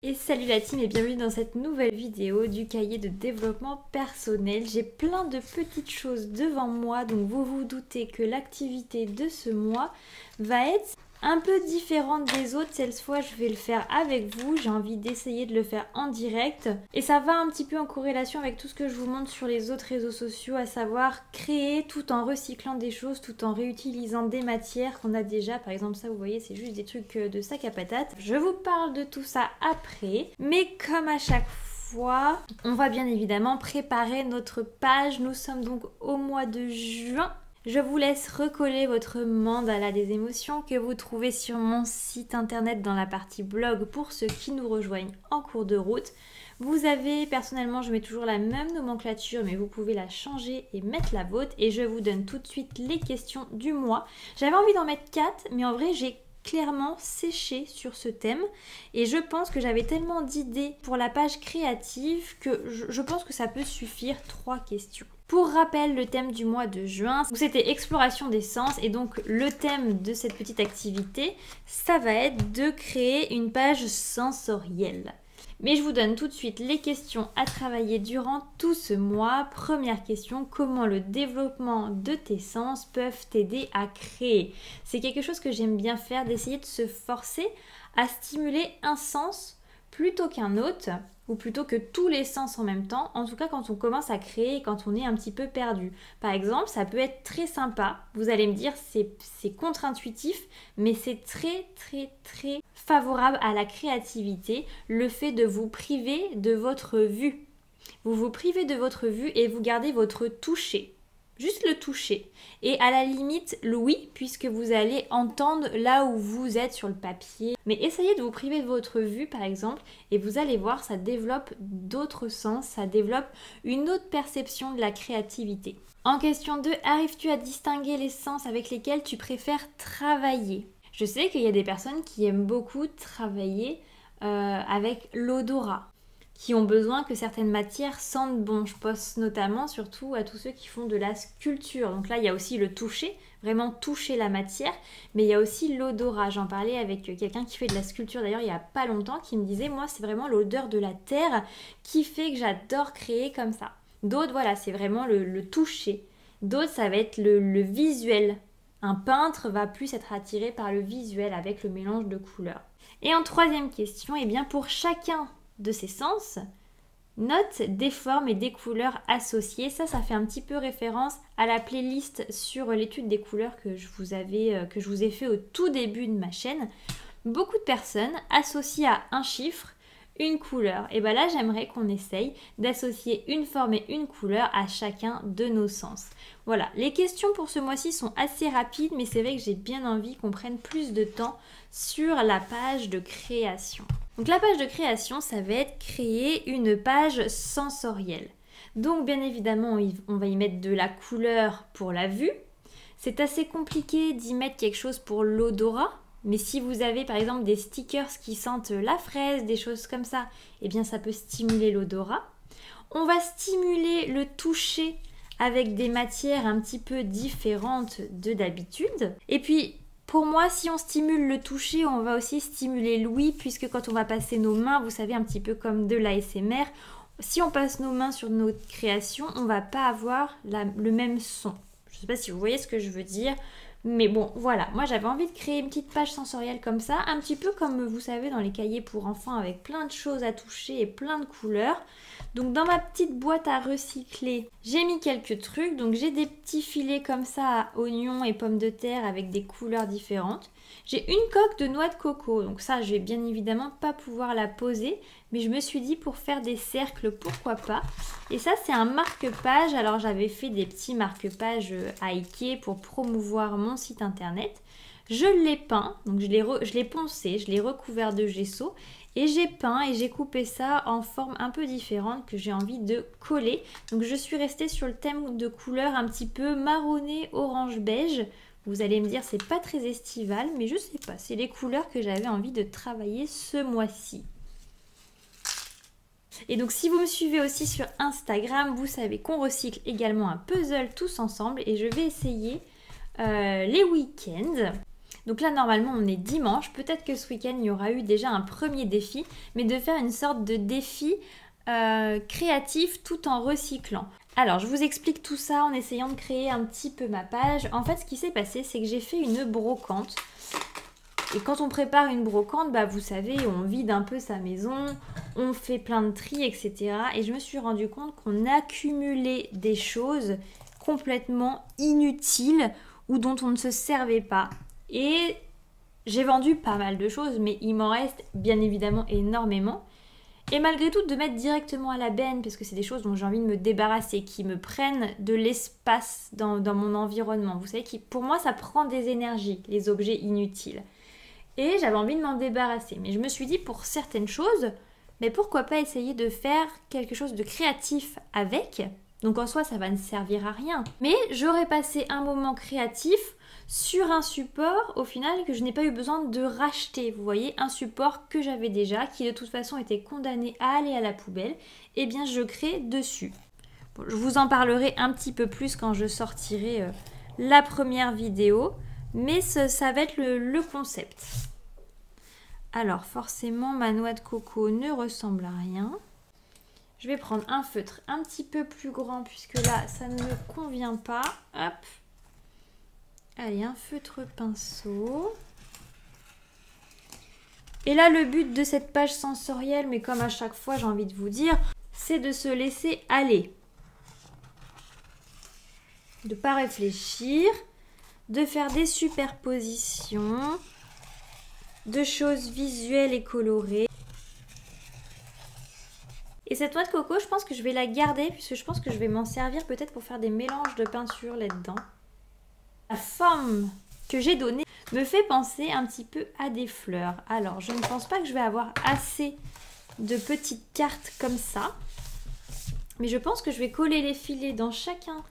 Et salut la team et bienvenue dans cette nouvelle vidéo du cahier de développement personnel. J'ai plein de petites choses devant moi, donc vous vous doutez que l'activité de ce mois va être un peu différente des autres. Cette fois, je vais le faire avec vous. J'ai envie d'essayer de le faire en direct. Et ça va un petit peu en corrélation avec tout ce que je vous montre sur les autres réseaux sociaux, à savoir créer tout en recyclant des choses, tout en réutilisant des matières qu'on a déjà. Par exemple, ça, vous voyez, c'est juste des trucs de sac à patates. Je vous parle de tout ça après. Mais comme à chaque fois, on va bien évidemment préparer notre page. Nous sommes donc au mois de juin. Je vous laisse recoller votre mandala des émotions que vous trouvez sur mon site internet dans la partie blog pour ceux qui nous rejoignent en cours de route. Vous avez, personnellement, je mets toujours la même nomenclature, mais vous pouvez la changer et mettre la vôtre. Et je vous donne tout de suite les questions du mois. J'avais envie d'en mettre 4, mais en vrai, j'ai clairement séché sur ce thème. Et je pense que j'avais tellement d'idées pour la page créative que je pense que ça peut suffire 3 questions. Pour rappel, le thème du mois de juin, c'était exploration des sens et donc le thème de cette petite activité, ça va être de créer une page sensorielle. Mais je vous donne tout de suite les questions à travailler durant tout ce mois. Première question, comment le développement de tes sens peuvent t'aider à créer? C'est quelque chose que j'aime bien faire, d'essayer de se forcer à stimuler un sens plutôt qu'un autre, ou plutôt que tous les sens en même temps, en tout cas quand on commence à créer, quand on est un petit peu perdu. Par exemple, ça peut être très sympa, vous allez me dire c'est contre-intuitif, mais c'est très favorable à la créativité, le fait de vous priver de votre vue. Vous vous privez de votre vue et vous gardez votre toucher. Juste le toucher. Et à la limite, l'ouïe, puisque vous allez entendre là où vous êtes sur le papier. Mais essayez de vous priver de votre vue, par exemple, et vous allez voir, ça développe d'autres sens, ça développe une autre perception de la créativité. En question 2, arrives-tu à distinguer les sens avec lesquels tu préfères travailler? Je sais qu'il y a des personnes qui aiment beaucoup travailler avec l'odorat, qui ont besoin que certaines matières sentent bon. Je pense notamment surtout à tous ceux qui font de la sculpture. Donc là, il y a aussi le toucher, vraiment toucher la matière, mais il y a aussi l'odorat. J'en parlais avec quelqu'un qui fait de la sculpture d'ailleurs il n'y a pas longtemps, qui me disait, moi c'est vraiment l'odeur de la terre qui fait que j'adore créer comme ça. D'autres, voilà, c'est vraiment le toucher. D'autres, ça va être le visuel. Un peintre va plus être attiré par le visuel avec le mélange de couleurs. Et en troisième question, eh bien pour chacun de ces sens, note des formes et des couleurs associées. Ça fait un petit peu référence à la playlist sur l'étude des couleurs que je vous ai fait au tout début de ma chaîne. Beaucoup de personnes associent à un chiffre une couleur. Et bien là, j'aimerais qu'on essaye d'associer une forme et une couleur à chacun de nos sens. Voilà, les questions pour ce mois-ci sont assez rapides, mais c'est vrai que j'ai bien envie qu'on prenne plus de temps sur la page de création. Donc la page de création, ça va être créer une page sensorielle. Donc bien évidemment, on va y mettre de la couleur pour la vue. C'est assez compliqué d'y mettre quelque chose pour l'odorat. Mais si vous avez par exemple des stickers qui sentent la fraise, des choses comme ça, eh bien ça peut stimuler l'odorat. On va stimuler le toucher avec des matières un petit peu différentes de d'habitude. Et puis pour moi, si on stimule le toucher, on va aussi stimuler l'ouïe, puisque quand on va passer nos mains, vous savez, un petit peu comme de l'ASMR, si on passe nos mains sur notre création, on ne va pas avoir le même son. Je ne sais pas si vous voyez ce que je veux dire. Mais bon, voilà, moi j'avais envie de créer une petite page sensorielle comme ça, un petit peu comme vous savez dans les cahiers pour enfants avec plein de choses à toucher et plein de couleurs. Donc dans ma petite boîte à recycler, j'ai mis quelques trucs. Donc j'ai des petits filets comme ça à oignons et pommes de terre avec des couleurs différentes. J'ai une coque de noix de coco, donc ça je vais bien évidemment pas pouvoir la poser, mais je me suis dit pour faire des cercles, pourquoi pas. Et ça c'est un marque-page, alors j'avais fait des petits marque-pages à Ikea pour promouvoir mon site internet. Je l'ai peint, donc je l'ai poncé, je l'ai recouvert de gesso et j'ai peint et j'ai coupé ça en forme un peu différente que j'ai envie de coller. Donc je suis restée sur le thème de couleur un petit peu marronné, orange, beige. Vous allez me dire c'est pas très estival, mais je sais pas, c'est les couleurs que j'avais envie de travailler ce mois-ci. Et donc si vous me suivez aussi sur Instagram, vous savez qu'on recycle également un puzzle tous ensemble et je vais essayer les week-ends. Donc là normalement on est dimanche, peut-être que ce week-end il y aura eu déjà un premier défi, mais de faire une sorte de défi créatif tout en recyclant. Alors je vous explique tout ça en essayant de créer un petit peu ma page. En fait ce qui s'est passé c'est que j'ai fait une brocante. Et quand on prépare une brocante, bah vous savez, on vide un peu sa maison, on fait plein de tri, etc. Et je me suis rendu compte qu'on accumulait des choses complètement inutiles ou dont on ne se servait pas. Et j'ai vendu pas mal de choses, mais il m'en reste bien évidemment énormément. Et malgré tout, de mettre directement à la benne, parce que c'est des choses dont j'ai envie de me débarrasser, qui me prennent de l'espace dans mon environnement. Vous savez, pour moi, ça prend des énergies, les objets inutiles. Et j'avais envie de m'en débarrasser. Mais je me suis dit, pour certaines choses, mais pourquoi pas essayer de faire quelque chose de créatif avec. Donc en soi, ça va ne servir à rien. Mais j'aurais passé un moment créatif sur un support, au final, que je n'ai pas eu besoin de racheter. Vous voyez, un support que j'avais déjà, qui de toute façon était condamné à aller à la poubelle. Eh bien, je crée dessus. Bon, je vous en parlerai un petit peu plus quand je sortirai la première vidéo. Mais ça va être le concept. Alors forcément ma noix de coco ne ressemble à rien. Je vais prendre un feutre un petit peu plus grand puisque là ça ne me convient pas. Hop. Allez, un feutre pinceau. Et là le but de cette page sensorielle, mais comme à chaque fois j'ai envie de vous dire, c'est de se laisser aller. De ne pas réfléchir. De faire des superpositions de choses visuelles et colorées. Et cette noix de coco, je pense que je vais la garder puisque je pense que je vais m'en servir peut-être pour faire des mélanges de peinture là-dedans. La forme que j'ai donnée me fait penser un petit peu à des fleurs. Alors, je ne pense pas que je vais avoir assez de petites cartes comme ça. Mais je pense que je vais coller les filets dans chacun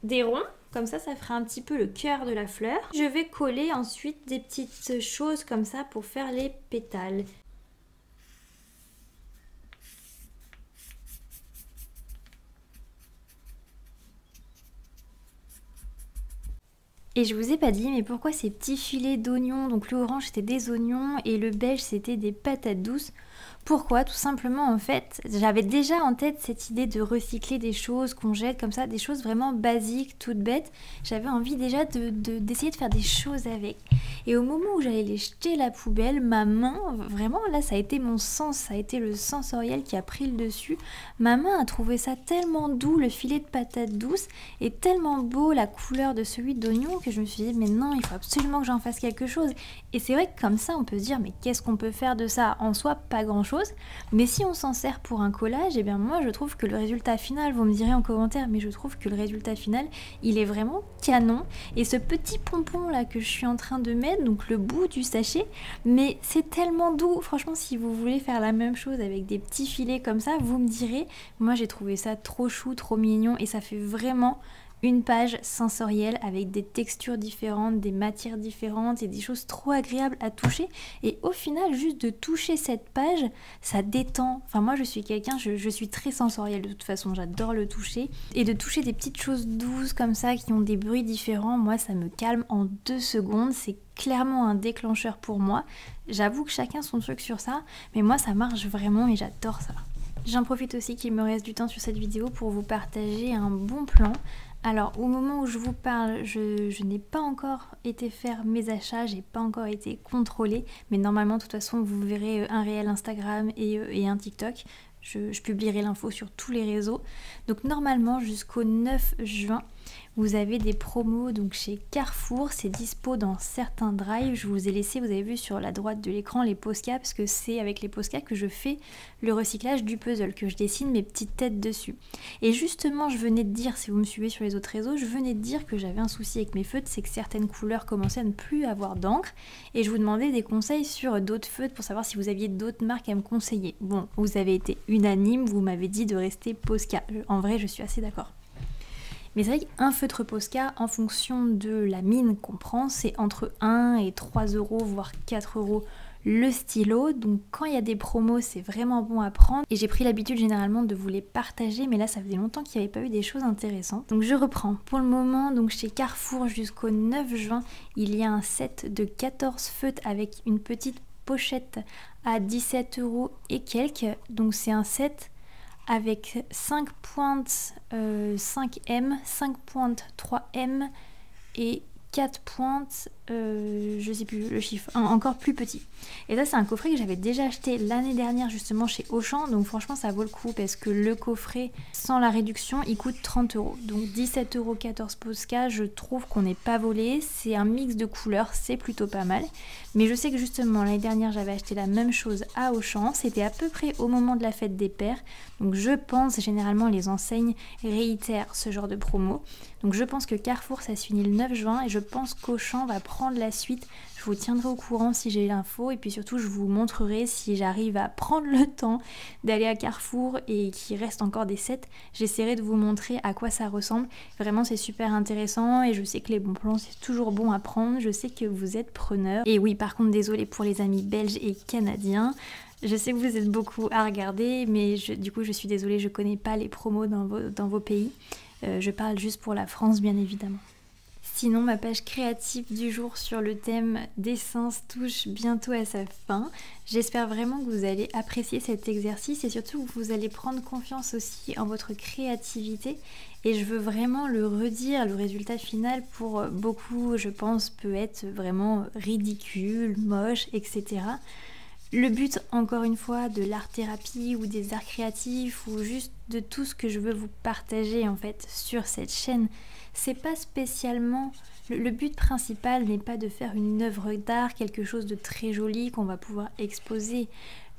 des ronds. Comme ça fera un petit peu le cœur de la fleur. Je vais coller ensuite des petites choses comme ça pour faire les pétales. Et je vous ai pas dit, mais pourquoi ces petits filets d'oignons? Donc le orange c'était des oignons et le beige c'était des patates douces. Pourquoi? Tout simplement en fait, j'avais déjà en tête cette idée de recycler des choses qu'on jette comme ça, des choses vraiment basiques, toutes bêtes. J'avais envie déjà d'essayer de faire des choses avec. Et au moment où j'allais les jeter à la poubelle, ma main, vraiment là ça a été mon sens, ça a été le sensoriel qui a pris le dessus. Ma main a trouvé ça tellement doux, le filet de patates douces, et tellement beau la couleur de celui d'oignon que je me suis dit mais non, il faut absolument que j'en fasse quelque chose. Et c'est vrai que comme ça on peut se dire mais qu'est-ce qu'on peut faire de ça? En soi pas grand chose, mais si on s'en sert pour un collage, et bien moi je trouve que le résultat final, vous me direz en commentaire, mais je trouve que le résultat final il est vraiment canon. Et ce petit pompon là que je suis en train de mettre, donc le bout du sachet, mais c'est tellement doux. Franchement, si vous voulez faire la même chose avec des petits filets comme ça, vous me direz. Moi j'ai trouvé ça trop chou, trop mignon, et ça fait vraiment une page sensorielle avec des textures différentes, des matières différentes et des choses trop agréables à toucher. Et au final, juste de toucher cette page, ça détend. Enfin moi je suis quelqu'un, je suis très sensorielle de toute façon, j'adore le toucher. Et de toucher des petites choses douces comme ça qui ont des bruits différents, moi ça me calme en 2 secondes. C'est clairement un déclencheur pour moi. J'avoue que chacun son truc sur ça, mais moi ça marche vraiment et j'adore ça. J'en profite aussi qu'il me reste du temps sur cette vidéo pour vous partager un bon plan. Alors au moment où je vous parle, je n'ai pas encore été faire mes achats, j'ai pas encore été contrôlée, mais normalement de toute façon vous verrez un réel Instagram et un TikTok. Je publierai l'info sur tous les réseaux. Donc normalement jusqu'au 9 juin, vous avez des promos donc chez Carrefour, c'est dispo dans certains drives. Je vous ai laissé, vous avez vu sur la droite de l'écran, les Posca, parce que c'est avec les Posca que je fais le recyclage du puzzle, que je dessine mes petites têtes dessus. Et justement, je venais de dire, si vous me suivez sur les autres réseaux, je venais de dire que j'avais un souci avec mes feutres, c'est que certaines couleurs commençaient à ne plus avoir d'encre. Et je vous demandais des conseils sur d'autres feutres pour savoir si vous aviez d'autres marques à me conseiller. Bon, vous avez été unanime, vous m'avez dit de rester Posca. En vrai, je suis assez d'accord. Mais c'est vrai qu'un feutre Posca, en fonction de la mine qu'on prend, c'est entre 1 et 3 euros, voire 4 euros le stylo. Donc quand il y a des promos, c'est vraiment bon à prendre. Et j'ai pris l'habitude généralement de vous les partager, mais là ça faisait longtemps qu'il n'y avait pas eu des choses intéressantes. Donc je reprends. Pour le moment, donc chez Carrefour jusqu'au 9 juin, il y a un set de 14 feutres avec une petite pochette à 17 € et quelques. Donc c'est un set avec 5 pointes 5M, 5 pointes 3M et 4 pointes, je sais plus le chiffre, encore plus petit. Et ça c'est un coffret que j'avais déjà acheté l'année dernière justement chez Auchan, donc franchement ça vaut le coup parce que le coffret sans la réduction il coûte 30 €. Donc 17,14 € Posca, je trouve qu'on n'est pas volé, c'est un mix de couleurs, c'est plutôt pas mal. Mais je sais que justement l'année dernière j'avais acheté la même chose à Auchan, c'était à peu près au moment de la fête des pères, donc je pense généralement les enseignes réitèrent ce genre de promo. Donc je pense que Carrefour ça se finit le 9 juin et je pense qu'Auchan va prendre la suite. Je vous tiendrai au courant si j'ai l'info et puis surtout je vous montrerai si j'arrive à prendre le temps d'aller à Carrefour et qu'il reste encore des sets. J'essaierai de vous montrer à quoi ça ressemble. Vraiment c'est super intéressant et je sais que les bons plans c'est toujours bon à prendre. Je sais que vous êtes preneurs. Et oui par contre désolée pour les amis belges et canadiens. Je sais que vous êtes beaucoup à regarder mais du coup je suis désolée, je connais pas les promos dans vos pays. Je parle juste pour la France bien évidemment. Sinon ma page créative du jour sur le thème d'essence touche bientôt à sa fin. J'espère vraiment que vous allez apprécier cet exercice et surtout que vous allez prendre confiance aussi en votre créativité. Et je veux vraiment le redire, le résultat final pour beaucoup je pense peut être vraiment ridicule, moche, etc. Le but, encore une fois, de l'art-thérapie ou des arts créatifs ou juste de tout ce que je veux vous partager en fait sur cette chaîne, c'est pas spécialement... Le but principal n'est pas de faire une œuvre d'art, quelque chose de très joli qu'on va pouvoir exposer.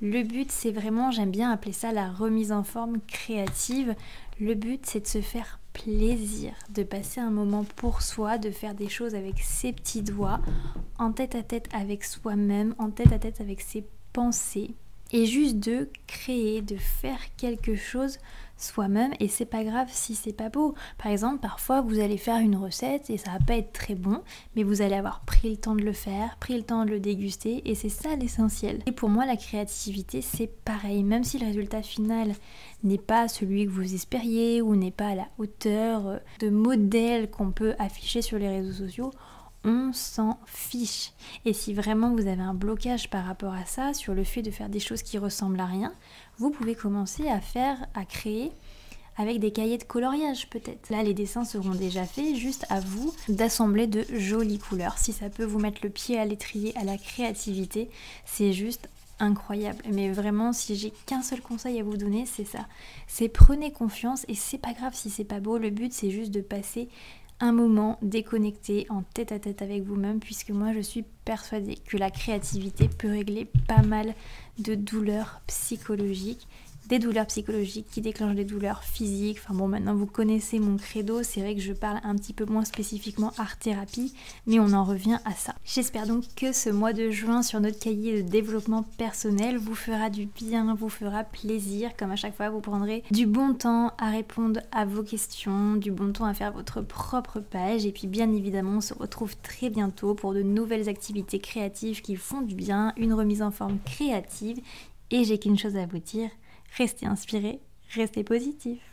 Le but, c'est vraiment, j'aime bien appeler ça la remise en forme créative. Le but, c'est de se faire plaisir, de passer un moment pour soi, de faire des choses avec ses petits doigts, en tête à tête avec soi-même, en tête à tête avec ses pensées et juste de créer, de faire quelque chose soi-même et c'est pas grave si c'est pas beau. Par exemple, parfois vous allez faire une recette et ça va pas être très bon, mais vous allez avoir pris le temps de le faire, pris le temps de le déguster et c'est ça l'essentiel. Et pour moi la créativité c'est pareil, même si le résultat final n'est pas celui que vous espériez ou n'est pas à la hauteur de modèle qu'on peut afficher sur les réseaux sociaux, on s'en fiche. Et si vraiment vous avez un blocage par rapport à ça, sur le fait de faire des choses qui ressemblent à rien, vous pouvez commencer à créer avec des cahiers de coloriage peut-être. Là les dessins seront déjà faits, juste à vous d'assembler de jolies couleurs. Si ça peut vous mettre le pied à l'étrier à la créativité, c'est juste incroyable. Mais vraiment si j'ai qu'un seul conseil à vous donner, c'est ça. C'est prenez confiance et c'est pas grave si c'est pas beau, le but c'est juste de passer un moment déconnecté en tête à tête avec vous-même puisque moi je suis persuadée que la créativité peut régler pas mal de douleurs psychologiques. Des douleurs psychologiques qui déclenchent des douleurs physiques. Enfin bon, maintenant vous connaissez mon credo, c'est vrai que je parle un petit peu moins spécifiquement art-thérapie, mais on en revient à ça. J'espère donc que ce mois de juin sur notre cahier de développement personnel vous fera du bien, vous fera plaisir. Comme à chaque fois, vous prendrez du bon temps à répondre à vos questions, du bon temps à faire votre propre page. Et puis bien évidemment, on se retrouve très bientôt pour de nouvelles activités créatives qui font du bien, une remise en forme créative. Et j'ai qu'une chose à vous dire. Restez inspirés, restez positifs.